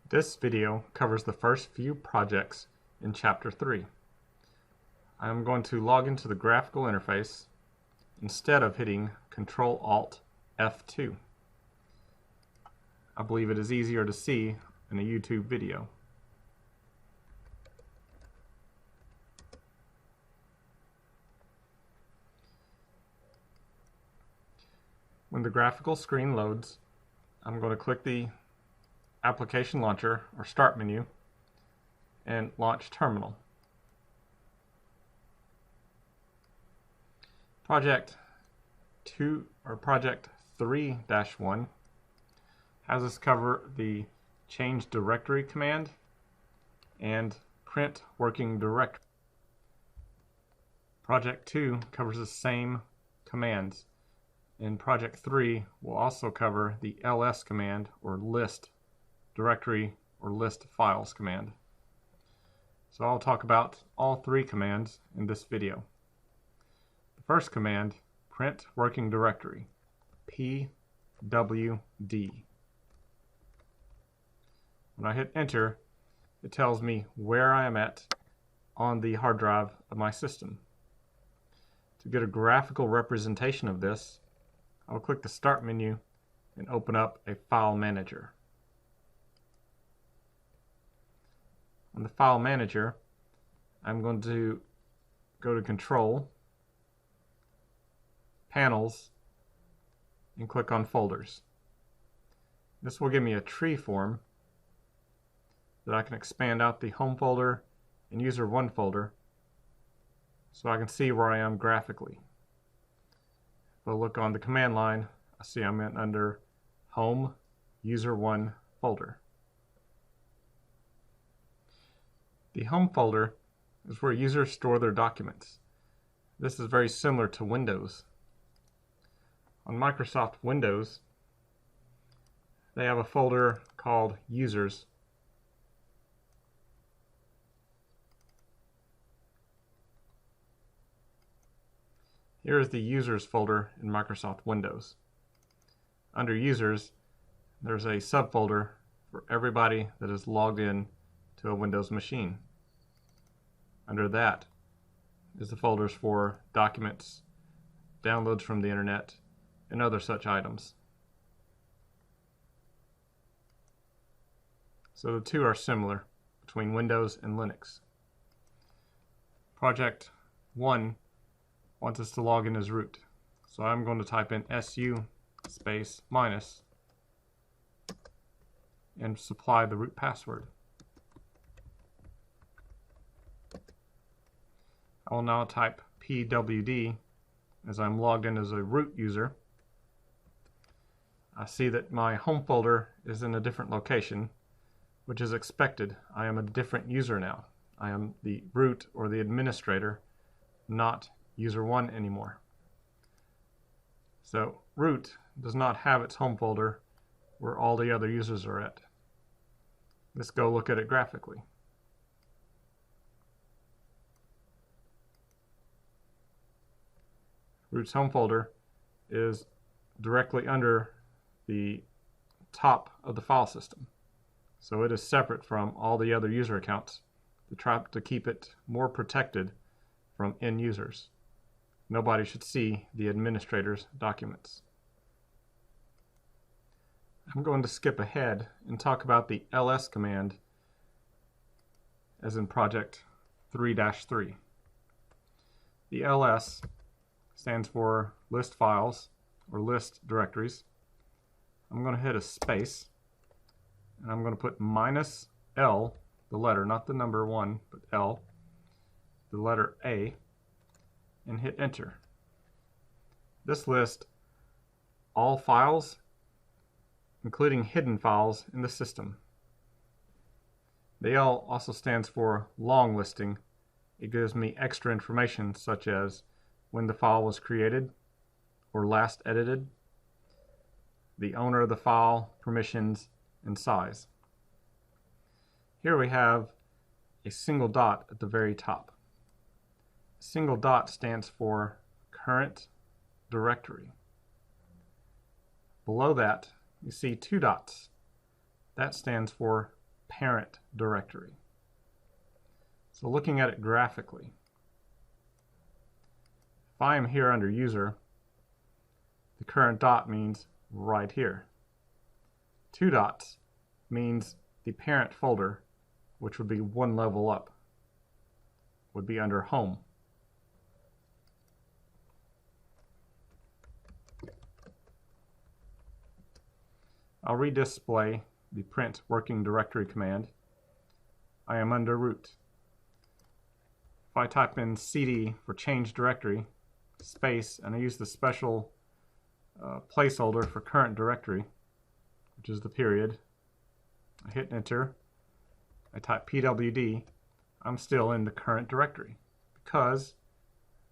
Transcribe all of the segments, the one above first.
This video covers the first few projects in Chapter 3. I'm going to log into the graphical interface instead of hitting Ctrl-Alt-F2. I believe it is easier to see in a YouTube video. When the graphical screen loads, I'm going to click the Application Launcher or Start menu and launch Terminal. Project 3-1 has us cover the change directory command and print working directory. Project 2 covers the same commands, and Project 3 will also cover the ls command or list directory or list files command. So I'll talk about all three commands in this video. The first command, print working directory, pwd. When I hit enter, it tells me where I am at on the hard drive of my system. To get a graphical representation of this, I'll click the Start menu and open up a file manager. On the file manager, I'm going to go to Control, Panels, and click on Folders. This will give me a tree form that I can expand out the Home folder and User 1 folder so I can see where I am graphically. If I look on the command line, I see I'm under Home User 1 folder. The Home folder is where users store their documents. This is very similar to Windows. On Microsoft Windows, they have a folder called Users. Here is the Users folder in Microsoft Windows. Under Users, there's a subfolder for everybody that is logged in to a Windows machine. Under that is the folders for documents, downloads from the internet, and other such items. So the two are similar between Windows and Linux. Project 1 wants us to log in as root. So I'm going to type in su space minus and supply the root password. I will now type pwd as I'm logged in as a root user. I see that my home folder is in a different location, which is expected. I am a different user now. I am the root or the administrator, not User 1 anymore. So root does not have its home folder where all the other users are at. Let's go look at it graphically. Root's home folder is directly under the top of the file system. So it is separate from all the other user accounts to try to keep it more protected from end users. Nobody should see the administrator's documents. I'm going to skip ahead and talk about the ls command as in Project 3-3. The ls stands for list files or list directories. I'm going to hit a space and I'm going to put -L, the letter, not the number 1, but L, the letter A, and hit enter. This lists all files, including hidden files in the system. The L also stands for long listing. It gives me extra information such as when the file was created or last edited, the owner of the file, permissions, and size. Here we have a single dot at the very top. Single dot stands for current directory. Below that, you see two dots. That stands for parent directory. So looking at it graphically, if I am here under user, the current dot means right here. 2 dots means the parent folder, which would be one level up, would be under home. I'll redisplay the print working directory command. I am under root. If I type in cd for change directory, space, and I use the special placeholder for current directory, which is the period, I hit enter, I type pwd, I'm still in the current directory because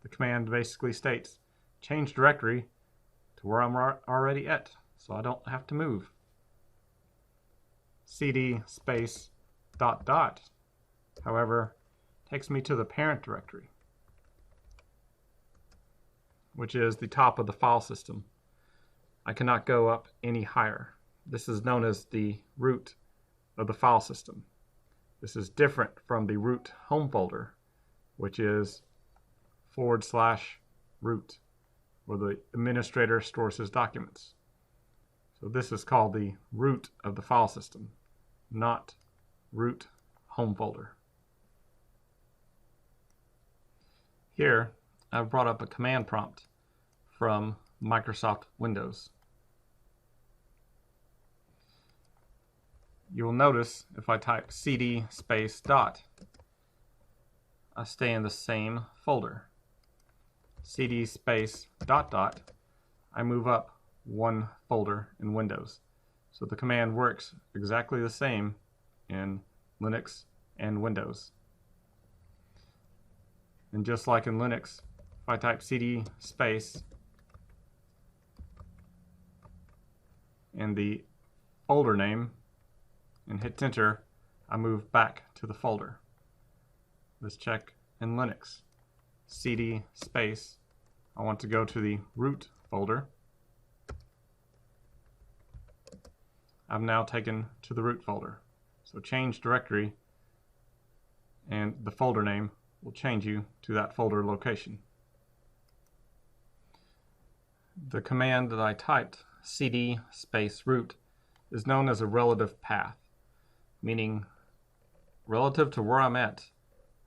the command basically states change directory to where I'm already at, so I don't have to move. cd space ... however, takes me to the parent directory, which is the top of the file system. I cannot go up any higher. This is known as the root of the file system. This is different from the root home folder, which is /root, where the administrator stores his documents. So this is called the root of the file system, not root home folder. Here, I've brought up a command prompt from Microsoft Windows. You will notice if I type cd space ... I stay in the same folder. cd space ... I move up one folder in Windows. So the command works exactly the same in Linux and Windows. And just like in Linux, if I type cd space and the folder name and hit enter, I move back to the folder. Let's check in Linux. cd space, I want to go to the root folder. I'm now taken to the root folder. So change directory and the folder name will change you to that folder location. The command that I typed, cd space root, is known as a relative path, meaning relative to where I'm at,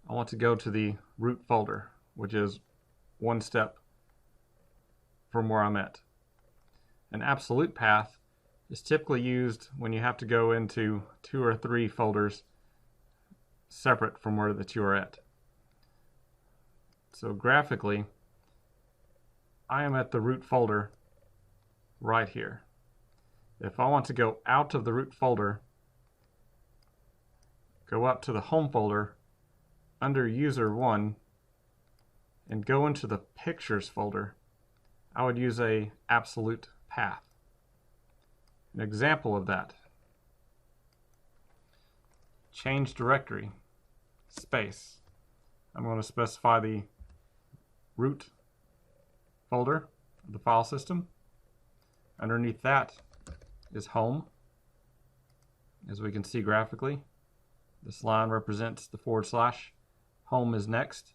I want to go to the root folder, which is one step from where I'm at. An absolute path is typically used when you have to go into 2 or 3 folders separate from where that you are at. So graphically, I am at the root folder right here. If I want to go out of the root folder, go up to the home folder under user 1 and go into the pictures folder, I would use a absolute path. An example of that, change directory space. I'm going to specify the root folder of the file system. Underneath that is home. As we can see graphically, this line represents the /. Home is next.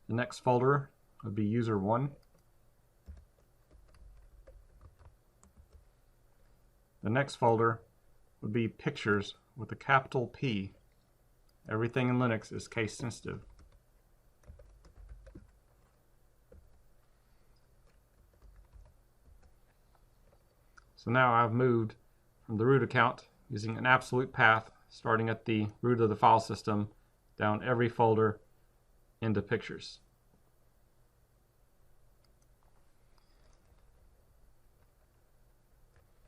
The next folder would be user 1. The next folder would be pictures with a capital P. Everything in Linux is case sensitive. So now I've moved from the root account using an absolute path starting at the root of the file system down every folder into pictures.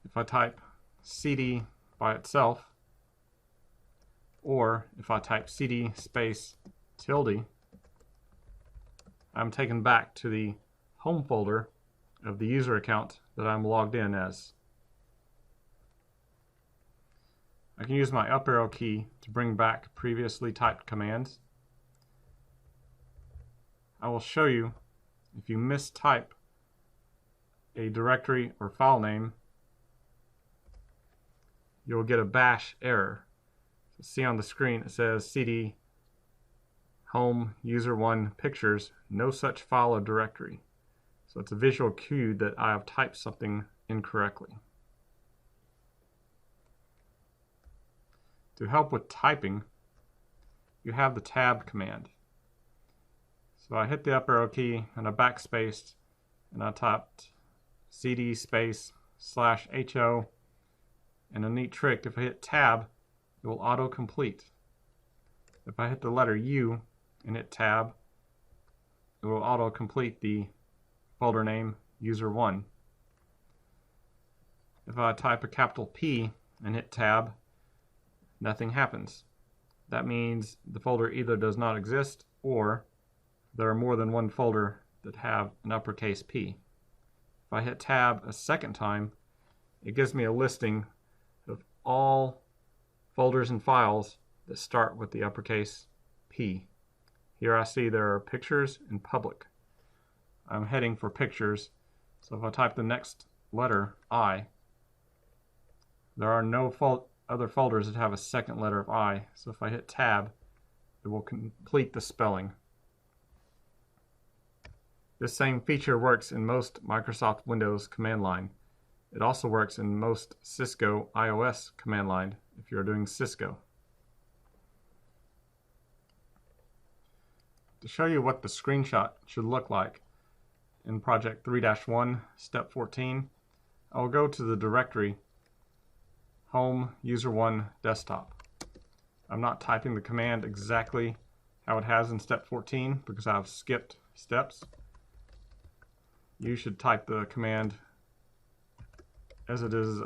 If I type cd by itself, or if I type cd space tilde, I'm taken back to the home folder of the user account that I'm logged in as. I can use my up arrow key to bring back previously typed commands. I will show you if you mistype a directory or file name, you'll get a bash error. So see on the screen it says cd home user1 pictures, no such file or directory. So it's a visual cue that I have typed something incorrectly. To help with typing, you have the tab command. So I hit the up arrow key and I backspaced and I typed cd space /ho, and a neat trick, if I hit tab, it will auto-complete. If I hit the letter U and hit tab, it will auto-complete the folder name user1. If I type a capital P and hit tab, nothing happens. That means the folder either does not exist or there are more than one folder that have an uppercase P. If I hit tab a second time, it gives me a listing of all folders and files that start with the uppercase P. Here I see there are pictures and public. I'm heading for pictures, so if I type the next letter, I, there are no other folders that have a second letter of I, so if I hit tab, it will complete the spelling. This same feature works in most Microsoft Windows command line. It also works in most Cisco iOS command line if you're doing Cisco. To show you what the screenshot should look like in Project 3-1, Step 14, I will go to the directory Home User1 Desktop. I'm not typing the command exactly how it has in Step 14 because I've skipped steps. You should type the command as it is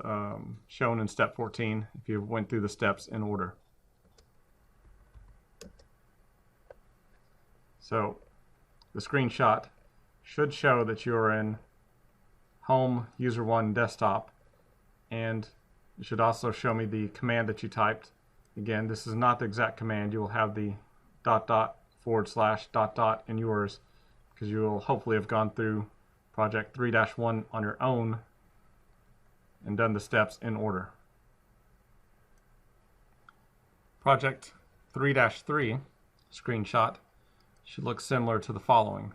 shown in Step 14 if you went through the steps in order. So the screenshot should show that you're in Home User1 Desktop, and it should also show me the command that you typed. Again, this is not the exact command. You will have the .. / in yours because you will hopefully have gone through Project 3-1 on your own and done the steps in order. Project 3-3 screenshot should look similar to the following.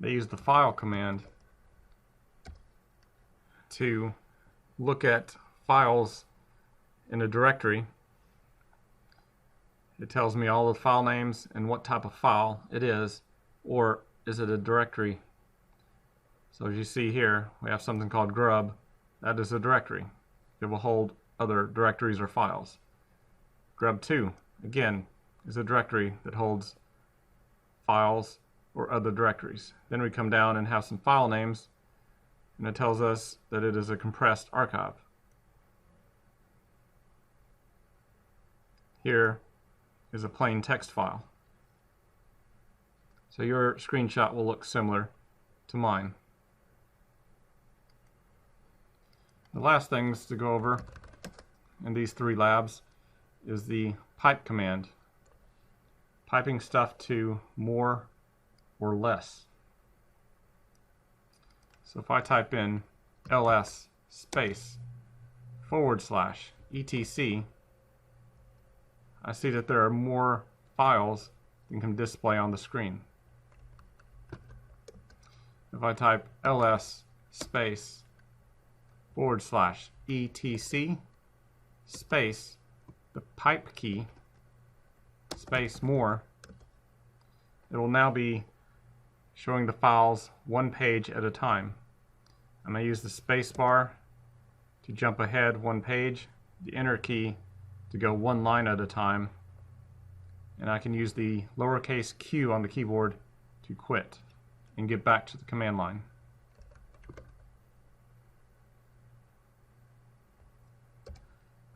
They use the file command to look at files in a directory. It tells me all the file names and what type of file it is, or is it a directory. So as you see here, we have something called grub. That is a directory. It will hold other directories or files. Grub2, again, is a directory that holds files or other directories. Then we come down and have some file names, and it tells us that it is a compressed archive. Here is a plain text file. So your screenshot will look similar to mine. The last things to go over in these 3 labs is the pipe command. Piping stuff to more or less. So if I type in ls space / etc, I see that there are more files than can display on the screen. If I type ls space / etc space the pipe key space more, it will now be showing the files one page at a time. I'm going to use the space bar to jump ahead one page, the enter key to go one line at a time, and I can use the lowercase q on the keyboard to quit and get back to the command line.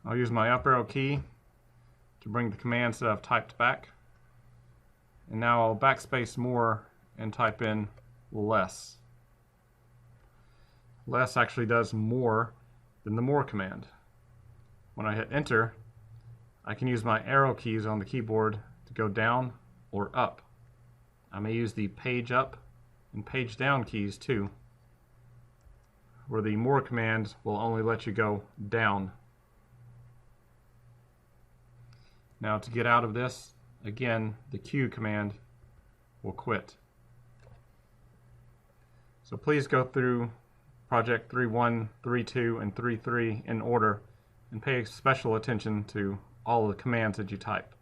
I'll use my up arrow key to bring the commands that I've typed back, and now I'll backspace more and type in less. Less actually does more than the more command. When I hit enter, I can use my arrow keys on the keyboard to go down or up. I may use the page up and page down keys too, where the more command will only let you go down Now to get out of this, again, the Q command will quit. So please go through Project 3.1, 3.2, and 3.3 in order and pay special attention to all the commands that you type.